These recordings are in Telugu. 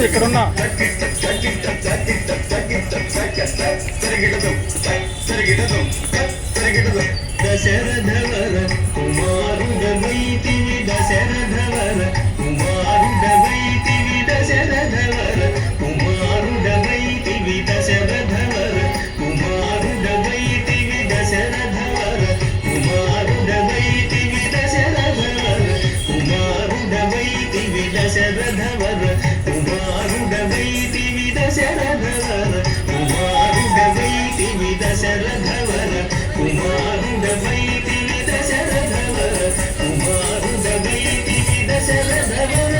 ఇక్కడున్నా దశరథవర కుమారుడవైతివి దశరథవర కుమారుడవైతివి దశరథవర కుమారుడవైతివి దశరథవర కుమారుడవైతివి దశరథవర కుమారుడవైతివి దశరథవర కుమారుడవైతివి దశరథవర కుమారుడవైతివి దశరథవర కుమారుడవైతివి దశరథవర కుమారుడవైతివి దశరథవర కుమారుడవైతివి దశరథవర కుమారుడవైతివి దశరథవర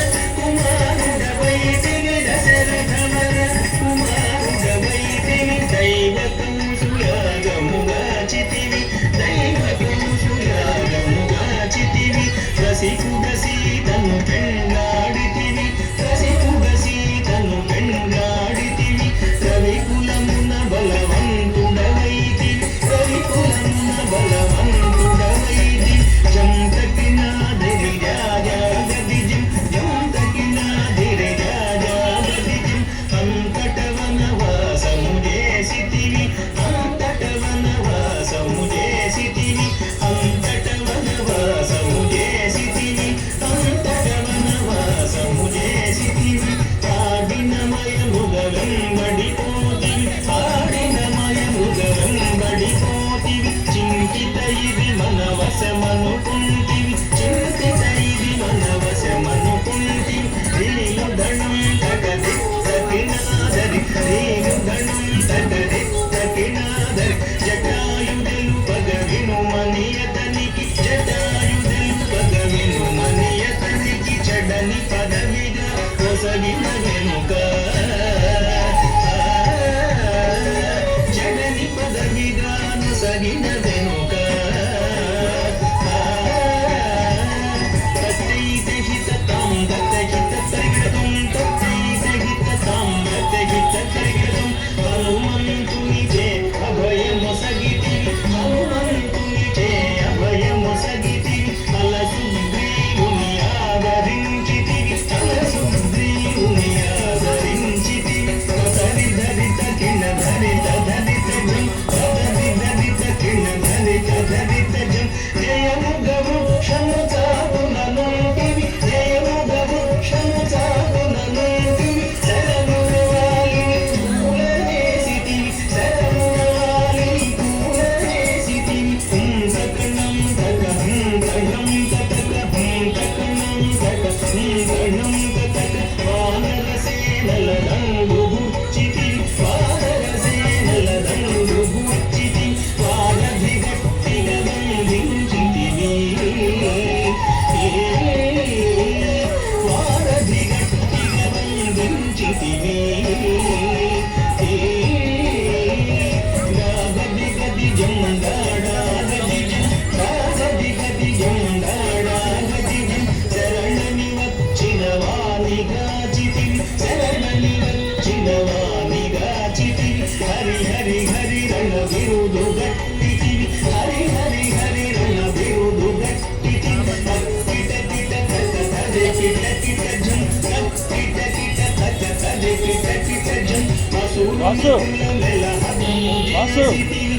కుమారుడవైతివి దైవతం సుయాగముగాచితివి దైవతం సుయాగముగాచితివి రసికుడ సీతను పెళ్ళాడితివి రసికుడ సీతను పెళ్ళాడితివి రవికులమున బలవంతుడవైతివి రవికులమున బలవంతుడవైతి జంతకి నాదిరి రాజాగదిజం జంతకి నాదిరి రాజాగదిజం అంతటవన వాసము చేసితివి అంతటవన వాసము చేసితివి అంతటవన వాసము చేసితివి అంతటవన వాసము చేసితివి ఆడినమయముగ వెంబడిపోతివి ఆడినమయముగ వెంబడిపోతివి చింతిత ఇది మన వశమనుకుంటివి చింతిత ఇది మన వశమనుకుంటివి శ్రీయుధనం తగదిత్తకినాదరి శ్రీయుధనం తగదిత్తకినాదరి జటాయుదెలు పగవిను మనియతనికి జటాయుదెలు పగవిను మనియతనికి చెడని పదవిగా కొసగిన వెనుక చెడని పదవిగా నొసగిన వెనుక తత్తైతే హితతాం దత్తహిత తరిగడం తత్తైతే హితతాం దత్తహిత తరిగడం హనుమంతునిచే అభయమొసగితివి హనుమంతునిచే అభయమొసగితివి అలసుగ్రీవుని ఆదరించితివి అలసుగ్రీవుని ఆదరించితివి సరి ధరిత కిణ ధరిత ధరిత జం సరి ధరిత కిణ ధరిత ధరిత జం జయముగ వృక్షము చాటుననుంటివి జయముగ వృక్షము చాటుననుంటివి శరముల వాలిని పూల చేసితివి శరముల వాలిని పూల చేసితివి హుంసకణం తక హుంకణం తక హుంకణం తక హుంకణం తక వానరసేనల దండు గుచ్చితివి వానరసేనల దండు గుచ్చితివి వారధి గట్టిగా బంధించితివి వారధి గట్టిగా బంధించితివి గది గది జందాడాగది జం గది గది జందాడాగది జం శరణని వచ్చిన వాణిగాచితివి శరణని వచ్చిన వాణిగాచితివి హరి హరి హరి రణ బిరుదు గట్టితివి హరి హరి హరి రణ బిరుదు గట్టితివి తక్కిట కిట తక తదే కిట కిట జం తక్కిట కిట తక తదే కిట కిట జం అసురుని మెల హతము చేసితివి